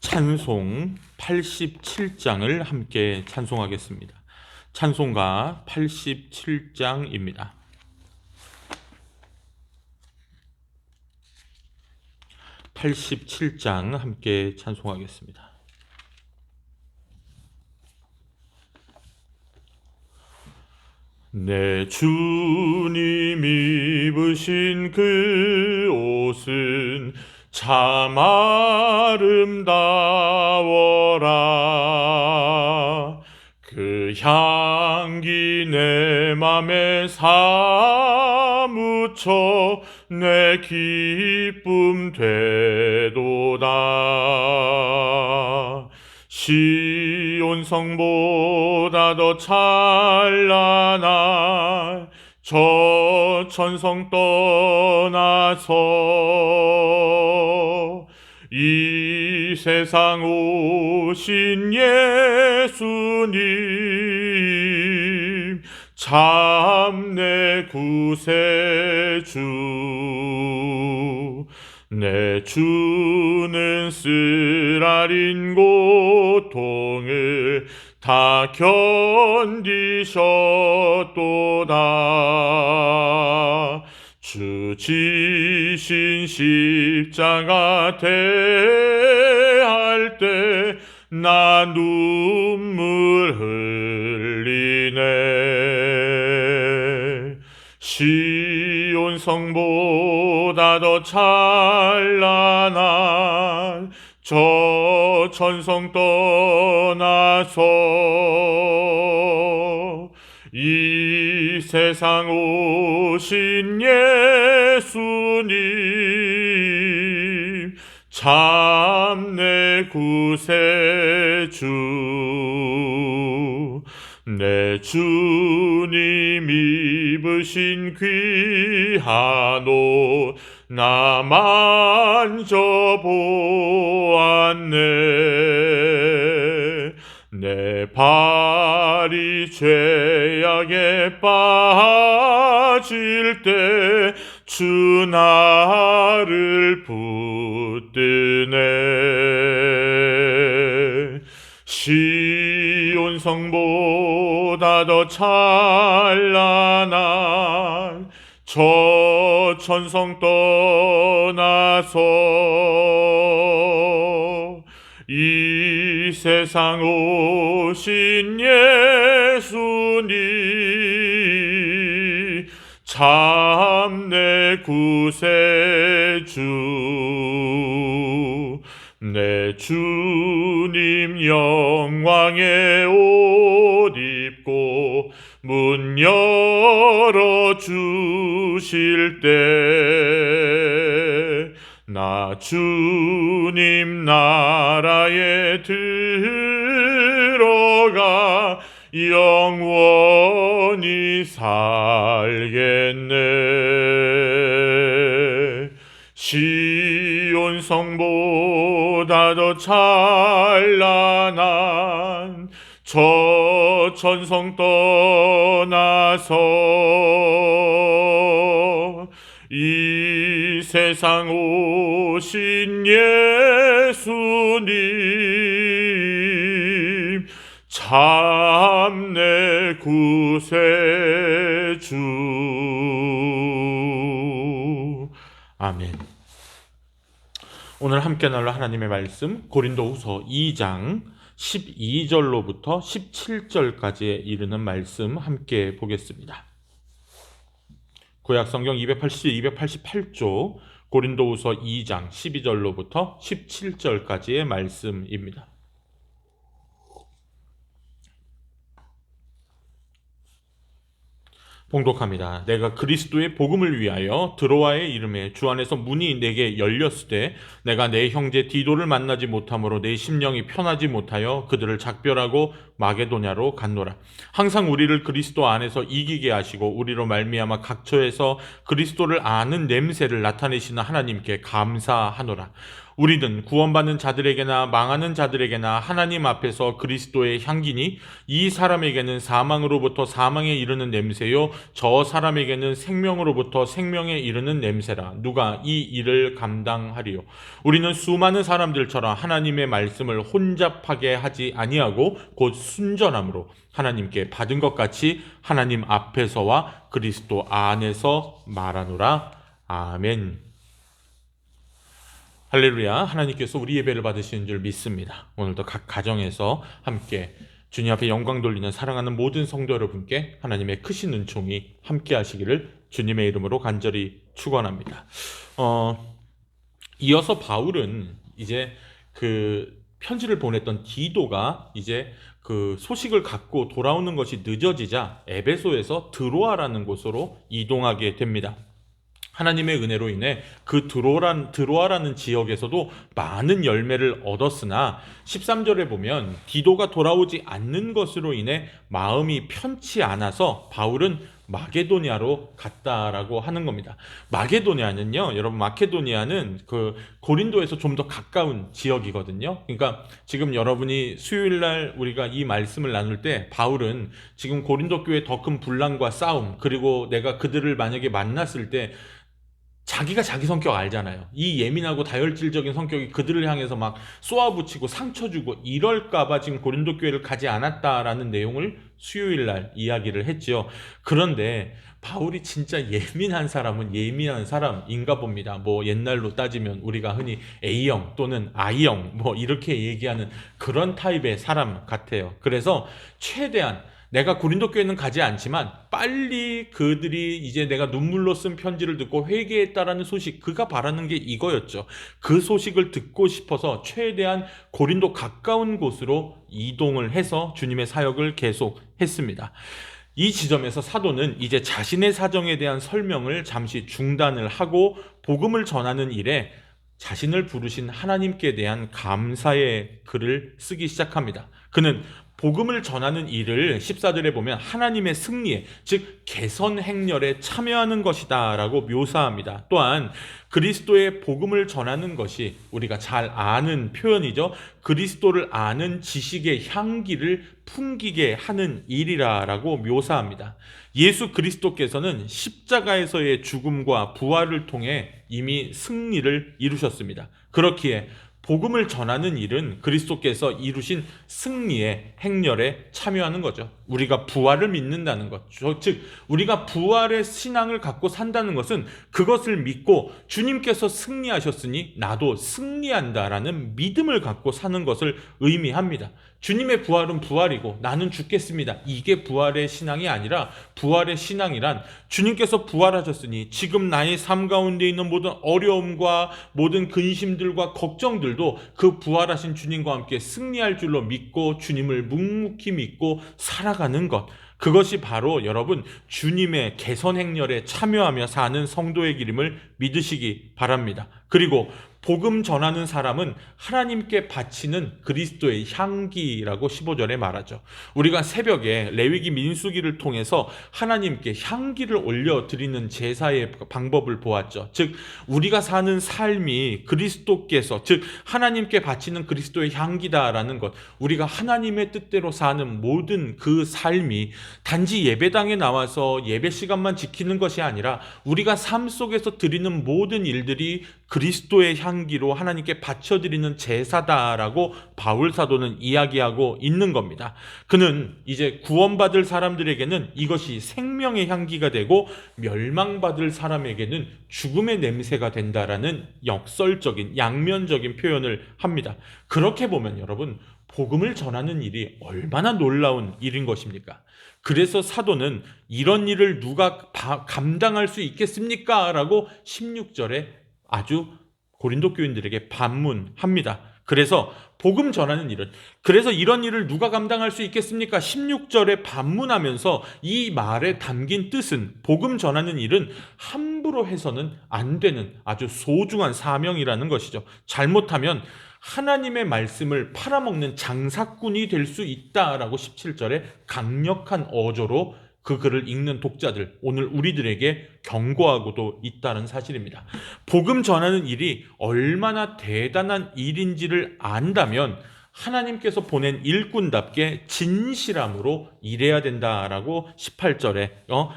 찬송 87장을 함께 찬송하겠습니다. 찬송가 87장입니다. 87장 함께 찬송하겠습니다. 내 주님 입으신 그 옷은 참 아름다워라. 그 향기 내 맘에 사무쳐 내 기쁨 되도다. 시온 성보다 더 찬란한 저 천성 떠나서 이 세상 오신 예수님 참 내 구세주. 내 주는 쓰라린 고통을 다 견디셨도다. 주 지신 십자가 대할 때 나 눈물 흘리네. 시온 성보다 더 찬란한 저 천성 떠나서 이 세상 오신 예수님 참 내 구세주. 내 주님 입으신 귀한 옷 나 만져보았네. 내 발이 죄악에 빠질 때 주 나를 붙드네. 시온 성보다 더 찬란한 저 천성 떠나서 이 세상 오신 예수님 참 내 구세주. 내 주님 영광의 옷 입고 문 열어주실 때 나 주님 나라에 들어가 영원히 살겠네. 시온 성보다 더 찬란한 저 천성 떠나서 이 세상 오신 예수님 참 내 구세주. 아멘. 오늘 함께 나눌 하나님의 말씀 고린도후서 2장 12절로부터 17절까지에 이르는 말씀 함께 보겠습니다. 구약성경 288조 고린도후서 2장 12절로부터 17절까지의 말씀입니다. 봉독합니다. 내가 그리스도의 복음을 위하여 드로아의 이름에 주 안에서 문이 내게 열렸을 때 내가 내 형제 디도를 만나지 못함으로 내 심령이 편하지 못하여 그들을 작별하고 마게도냐로 갔노라. 항상 우리를 그리스도 안에서 이기게 하시고 우리로 말미암아 각처에서 그리스도를 아는 냄새를 나타내시는 하나님께 감사하노라. 우리는 구원받는 자들에게나 망하는 자들에게나 하나님 앞에서 그리스도의 향기니 이 사람에게는 사망으로부터 사망에 이르는 냄새요 저 사람에게는 생명으로부터 생명에 이르는 냄새라. 누가 이 일을 감당하리요? 우리는 수많은 사람들처럼 하나님의 말씀을 혼잡하게 하지 아니하고 곧 순전함으로 하나님께 받은 것 같이 하나님 앞에서와 그리스도 안에서 말하노라. 아멘. 할렐루야. 하나님께서 우리 예배를 받으시는 줄 믿습니다. 오늘도 각 가정에서 함께 주님 앞에 영광 돌리는 사랑하는 모든 성도 여러분께 하나님의 크신 은총이 함께 하시기를 주님의 이름으로 간절히 축원합니다. 이어서 바울은 이제 그 편지를 보냈던 디도가 이제 그 소식을 갖고 돌아오는 것이 늦어지자 에베소에서 드로아라는 곳으로 이동하게 됩니다. 하나님의 은혜로 인해 그 드로아라는 지역에서도 많은 열매를 얻었으나 13절에 보면 디도가 돌아오지 않는 것으로 인해 마음이 편치 않아서 바울은 마게도니아로 갔다라고 하는 겁니다. 마게도니아는요, 여러분, 마케도니아는 그 고린도에서 좀 더 가까운 지역이거든요. 그러니까 지금 여러분이 수요일 날 우리가 이 말씀을 나눌 때 바울은 지금 고린도 교회 더 큰 분란과 싸움, 그리고 내가 그들을 만약에 만났을 때 자기가 자기 성격 알잖아요. 이 예민하고 다혈질적인 성격이 그들을 향해서 막 쏘아붙이고 상처 주고 이럴까봐 지금 고린도 교회를 가지 않았다라는 내용을 수요일 날 이야기를 했죠. 그런데 바울이 진짜 예민한 사람은 예민한 사람인가 봅니다. 뭐 옛날로 따지면 우리가 흔히 A형 또는 I형 뭐 이렇게 얘기하는 그런 타입의 사람 같아요. 그래서 최대한 내가 고린도 교회는 가지 않지만 빨리 그들이 이제 내가 눈물로 쓴 편지를 듣고 회개했다라는 소식, 그가 바라는 게 이거였죠. 그 소식을 듣고 싶어서 최대한 고린도 가까운 곳으로 이동을 해서 주님의 사역을 계속했습니다. 이 지점에서 사도는 이제 자신의 사정에 대한 설명을 잠시 중단을 하고 복음을 전하는 일에 자신을 부르신 하나님께 대한 감사의 글을 쓰기 시작합니다. 그는 복음을 전하는 일을 14절에 보면 하나님의 승리에, 즉 개선 행렬에 참여하는 것이다 라고 묘사합니다. 또한 그리스도의 복음을 전하는 것이 우리가 잘 아는 표현이죠. 그리스도를 아는 지식의 향기를 풍기게 하는 일이라고 묘사합니다. 예수 그리스도께서는 십자가에서의 죽음과 부활을 통해 이미 승리를 이루셨습니다. 그렇기에 복음을 전하는 일은 그리스도께서 이루신 승리의 행렬에 참여하는 거죠. 우리가 부활을 믿는다는 것, 즉 우리가 부활의 신앙을 갖고 산다는 것은 그것을 믿고 주님께서 승리하셨으니 나도 승리한다라는 믿음을 갖고 사는 것을 의미합니다. 주님의 부활은 부활이고 나는 죽겠습니다. 이게 부활의 신앙이 아니라, 부활의 신앙이란 주님께서 부활하셨으니 지금 나의 삶 가운데 있는 모든 어려움과 모든 근심들과 걱정들도 그 부활하신 주님과 함께 승리할 줄로 믿고 주님을 묵묵히 믿고 살아가는 것, 그것이 바로 여러분 주님의 개선 행렬에 참여하며 사는 성도의 길임을 믿으시기 바랍니다. 그리고 복음 전하는 사람은 하나님께 바치는 그리스도의 향기라고 15절에 말하죠. 우리가 새벽에 레위기 민수기를 통해서 하나님께 향기를 올려드리는 제사의 방법을 보았죠. 즉 우리가 사는 삶이 그리스도께서, 즉 하나님께 바치는 그리스도의 향기다라는 것, 우리가 하나님의 뜻대로 사는 모든 그 삶이 단지 예배당에 나와서 예배 시간만 지키는 것이 아니라 우리가 삶 속에서 드리는 모든 일들이 그리스도의 향기로 하나님께 바쳐드리는 제사다라고 바울 사도는 이야기하고 있는 겁니다. 그는 이제 구원받을 사람들에게는 이것이 생명의 향기가 되고 멸망받을 사람에게는 죽음의 냄새가 된다라는 역설적인 양면적인 표현을 합니다. 그렇게 보면 여러분, 복음을 전하는 일이 얼마나 놀라운 일인 것입니까? 그래서 사도는 이런 일을 누가 감당할 수 있겠습니까? 라고 16절에 아주 고린도 교인들에게 반문합니다. 그래서 복음 전하는 일은, 그래서 이런 일을 누가 감당할 수 있겠습니까? 16절에 반문하면서 이 말에 담긴 뜻은 복음 전하는 일은 함부로 해서는 안 되는 아주 소중한 사명이라는 것이죠. 잘못하면 하나님의 말씀을 팔아먹는 장사꾼이 될 수 있다라고 17절에 강력한 어조로 그 글을 읽는 독자들, 오늘 우리들에게 경고하고도 있다는 사실입니다. 복음 전하는 일이 얼마나 대단한 일인지를 안다면 하나님께서 보낸 일꾼답게 진실함으로 일해야 된다라고 18절에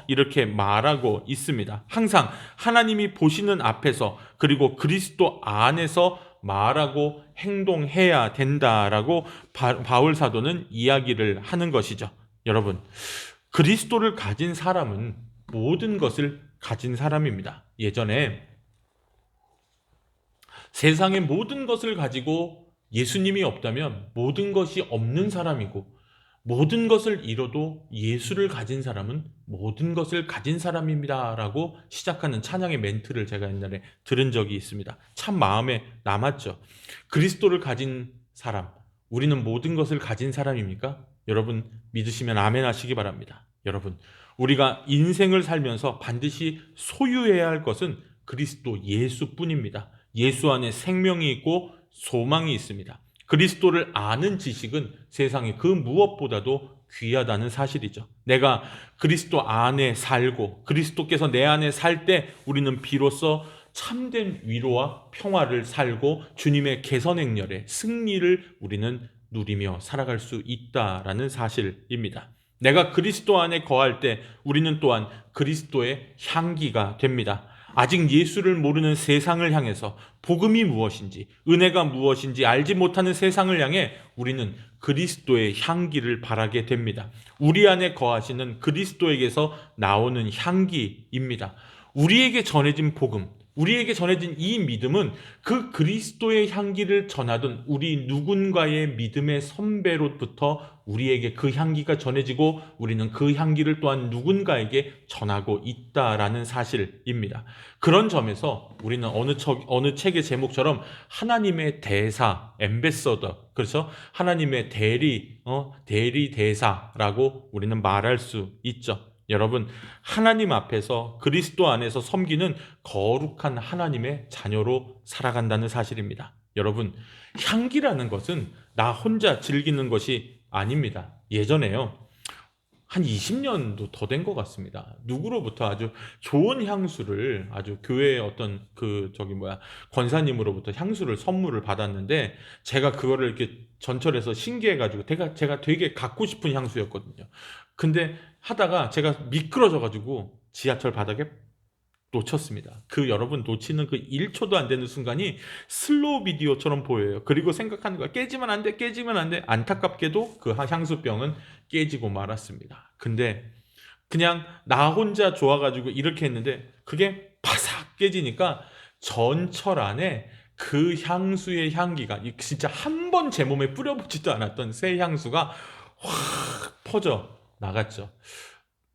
이렇게 말하고 있습니다. 항상 하나님이 보시는 앞에서 그리고 그리스도 안에서 말하고 행동해야 된다라고 바울 사도는 이야기를 하는 것이죠. 여러분, 그리스도를 가진 사람은 모든 것을 가진 사람입니다. 예전에 세상의 모든 것을 가지고 예수님이 없다면 모든 것이 없는 사람이고, 모든 것을 잃어도 예수를 가진 사람은 모든 것을 가진 사람입니다 라고 시작하는 찬양의 멘트를 제가 옛날에 들은 적이 있습니다. 참 마음에 남았죠. 그리스도를 가진 사람, 우리는 모든 것을 가진 사람입니까? 여러분 믿으시면 아멘 하시기 바랍니다. 여러분, 우리가 인생을 살면서 반드시 소유해야 할 것은 그리스도 예수뿐입니다. 예수 안에 생명이 있고 소망이 있습니다. 그리스도를 아는 지식은 세상의 그 무엇보다도 귀하다는 사실이죠. 내가 그리스도 안에 살고 그리스도께서 내 안에 살 때 우리는 비로소 참된 위로와 평화를 살고 주님의 개선 행렬의 승리를 우리는 누리며 살아갈 수 있다라는 사실입니다. 내가 그리스도 안에 거할 때 우리는 또한 그리스도의 향기가 됩니다. 아직 예수를 모르는 세상을 향해서 복음이 무엇인지, 은혜가 무엇인지 알지 못하는 세상을 향해 우리는 그리스도의 향기를 바라게 됩니다. 우리 안에 거하시는 그리스도에게서 나오는 향기입니다. 우리에게 전해진 복음, 우리에게 전해진 이 믿음은 그 그리스도의 향기를 전하던 우리 누군가의 믿음의 선배로부터 우리에게 그 향기가 전해지고 우리는 그 향기를 또한 누군가에게 전하고 있다라는 사실입니다. 그런 점에서 우리는 어느 책의 제목처럼 하나님의 대사, 엠베서더, 그래서 하나님의 대리 대사라고 우리는 말할 수 있죠. 여러분, 하나님 앞에서 그리스도 안에서 섬기는 거룩한 하나님의 자녀로 살아간다는 사실입니다. 여러분, 향기라는 것은 나 혼자 즐기는 것이 아닙니다. 예전에요, 한 20년도 더 된 것 같습니다. 누구로부터 아주 좋은 향수를, 아주 교회의 어떤 권사님으로부터 향수를 선물을 받았는데, 제가 그거를 이렇게 전철에서 신기해가지고 제가 되게 갖고 싶은 향수였거든요. 근데 하다가 제가 미끄러져가지고 지하철 바닥에 놓쳤습니다. 여러분 놓치는 그 1초도 안 되는 순간이 슬로우 비디오처럼 보여요. 그리고 생각하는 거야. 깨지면 안 돼, 깨지면 안 돼. 안타깝게도 그 향수병은 깨지고 말았습니다. 근데 그냥 나 혼자 좋아가지고 이렇게 했는데 그게 바삭 깨지니까 전철 안에 그 향수의 향기가 진짜 한 번 제 몸에 뿌려보지도 않았던 새 향수가 확 퍼져 나갔죠.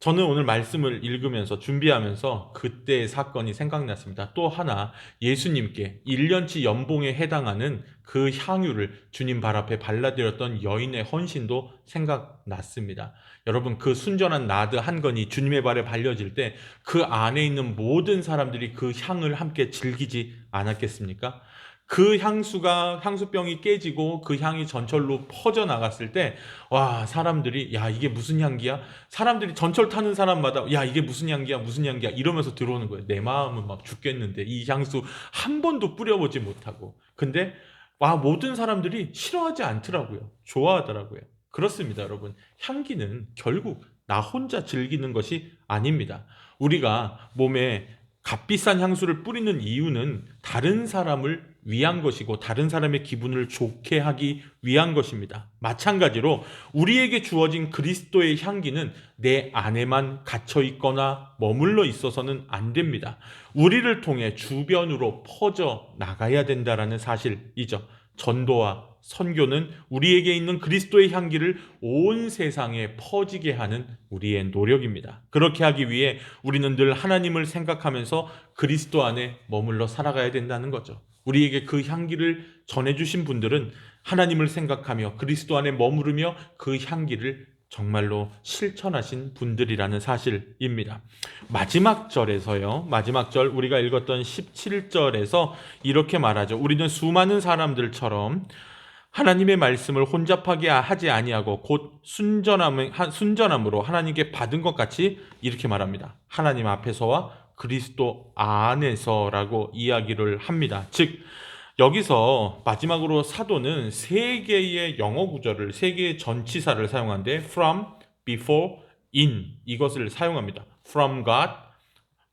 저는 오늘 말씀을 읽으면서 준비하면서 그때의 사건이 생각났습니다. 또 하나, 예수님께 1년치 연봉에 해당하는 그 향유를 주님 발 앞에 발라드렸던 여인의 헌신도 생각났습니다. 여러분, 그 순전한 나드 한 건이 주님의 발에 발려질 때 그 안에 있는 모든 사람들이 그 향을 함께 즐기지 않았겠습니까? 그 향수병이 깨지고 그 향이 전철로 퍼져나갔을 때, 와, 사람들이, 야, 이게 무슨 향기야? 사람들이 전철 타는 사람마다, 야, 이게 무슨 향기야? 무슨 향기야? 이러면서 들어오는 거예요. 내 마음은 막 죽겠는데, 이 향수 한 번도 뿌려보지 못하고. 근데, 와, 모든 사람들이 싫어하지 않더라고요. 좋아하더라고요. 그렇습니다, 여러분. 향기는 결국 나 혼자 즐기는 것이 아닙니다. 우리가 몸에 값비싼 향수를 뿌리는 이유는 다른 사람을 위한 것이고 다른 사람의 기분을 좋게 하기 위한 것입니다. 마찬가지로 우리에게 주어진 그리스도의 향기는 내 안에만 갇혀 있거나 머물러 있어서는 안 됩니다. 우리를 통해 주변으로 퍼져 나가야 된다라는 사실이죠. 전도와 선교는 우리에게 있는 그리스도의 향기를 온 세상에 퍼지게 하는 우리의 노력입니다. 그렇게 하기 위해 우리는 늘 하나님을 생각하면서 그리스도 안에 머물러 살아가야 된다는 거죠. 우리에게 그 향기를 전해주신 분들은 하나님을 생각하며 그리스도 안에 머무르며 그 향기를 정말로 실천하신 분들이라는 사실입니다. 마지막 절에서요, 마지막 절 우리가 읽었던 17절에서 이렇게 말하죠. 우리는 수많은 사람들처럼 하나님의 말씀을 혼잡하게 하지 아니하고 곧 순전함으로 하나님께 받은 것 같이 이렇게 말합니다. 하나님 앞에서와 그리스도 안에서라고 이야기를 합니다. 즉 여기서 마지막으로 사도는 세 개의 영어 구절을, 세 개의 전치사를 사용하는데 from, before, in 이것을 사용합니다. from God,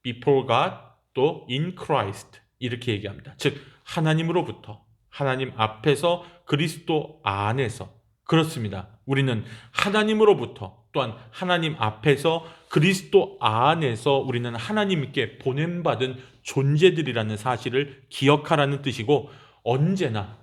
before God, 또 in Christ 이렇게 얘기합니다. 즉 하나님으로부터, 하나님 앞에서, 그리스도 안에서. 그렇습니다. 우리는 하나님으로부터, 또한 하나님 앞에서, 그리스도 안에서 우리는 하나님께 보냄받은 존재들이라는 사실을 기억하라는 뜻이고, 언제나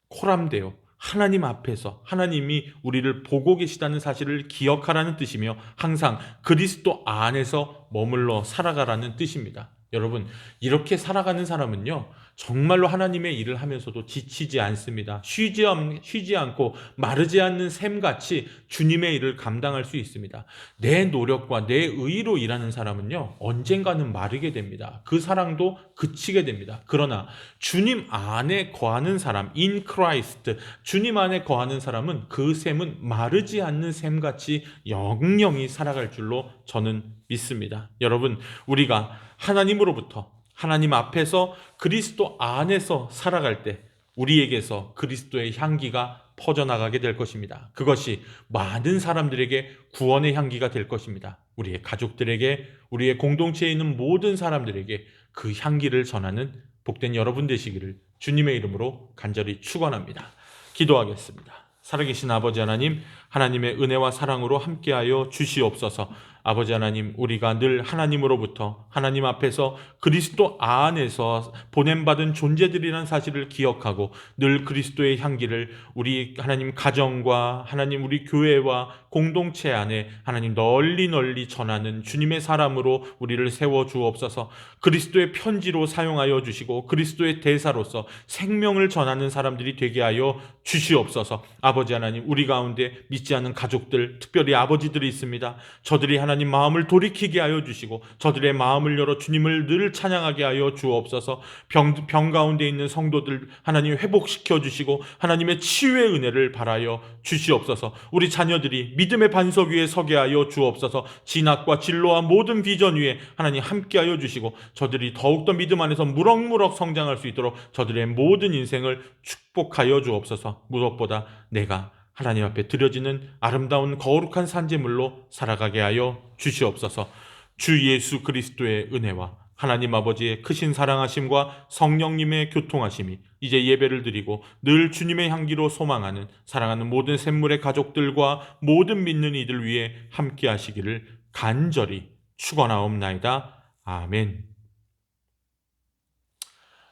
코람데오, 하나님 앞에서 하나님이 우리를 보고 계시다는 사실을 기억하라는 뜻이며, 항상 그리스도 안에서 머물러 살아가라는 뜻입니다. 여러분, 이렇게 살아가는 사람은요, 정말로 하나님의 일을 하면서도 지치지 않습니다. 쉬지 않고 마르지 않는 샘같이 주님의 일을 감당할 수 있습니다. 내 노력과 내 의로 일하는 사람은요, 언젠가는 마르게 됩니다. 그 사랑도 그치게 됩니다. 그러나 주님 안에 거하는 사람, in Christ, 주님 안에 거하는 사람은 그 샘은 마르지 않는 샘같이 영영히 살아갈 줄로 저는 믿습니다. 여러분, 우리가 하나님으로부터, 하나님 앞에서, 그리스도 안에서 살아갈 때 우리에게서 그리스도의 향기가 퍼져나가게 될 것입니다. 그것이 많은 사람들에게 구원의 향기가 될 것입니다. 우리의 가족들에게, 우리의 공동체에 있는 모든 사람들에게 그 향기를 전하는 복된 여러분 되시기를 주님의 이름으로 간절히 축원합니다. 기도하겠습니다. 살아계신 아버지 하나님, 하나님의 은혜와 사랑으로 함께하여 주시옵소서. 아버지 하나님, 우리가 늘 하나님으로부터, 하나님 앞에서, 그리스도 안에서 보냄받은 존재들이라는 사실을 기억하고 늘 그리스도의 향기를 우리 하나님 가정과 하나님 우리 교회와 공동체 안에 하나님 널리 전하는 주님의 사람으로 우리를 세워 주옵소서. 그리스도의 편지로 사용하여 주시고 그리스도의 대사로서 생명을 전하는 사람들이 되게 하여 주시옵소서. 아버지 하나님, 우리 가운데 믿지 않는 가족들, 특별히 아버지들이 있습니다. 저들이 하나님 마음을 돌이키게 하여 주시고 저들의 마음을 열어 주님을 늘 찬양하게 하여 주옵소서. 병 가운데 있는 성도들 하나님 회복시켜 주시고 하나님의 치유의 은혜를 바라여 주시옵소서. 우리 자녀들이 믿음의 반석 위에 서게 하여 주옵소서. 진학과 진로와 모든 비전 위에 하나님 함께하여 주시고 저들이 더욱더 믿음 안에서 무럭무럭 성장할 수 있도록 저들의 모든 인생을 축복하여 주옵소서. 무엇보다 내가 하나님 앞에 드려지는 아름다운 거룩한 산제물로 살아가게 하여 주시옵소서. 주 예수 그리스도의 은혜와 하나님 아버지의 크신 사랑하심과 성령님의 교통하심이 이제 예배를 드리고 늘 주님의 향기로 소망하는 사랑하는 모든 샘물의 가족들과 모든 믿는 이들 위해 함께 하시기를 간절히 축원하옵나이다. 아멘.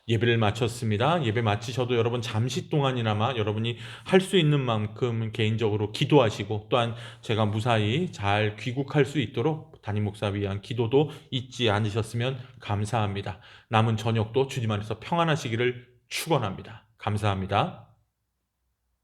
예배를 마쳤습니다. 예배 마치셔도 여러분 잠시 동안이나마 여러분이 할 수 있는 만큼 개인적으로 기도하시고 또한 제가 무사히 잘 귀국할 수 있도록 담임 목사 위한 기도도 잊지 않으셨으면 감사합니다. 남은 저녁도 주님 안에서 평안하시기를 축원합니다. 감사합니다.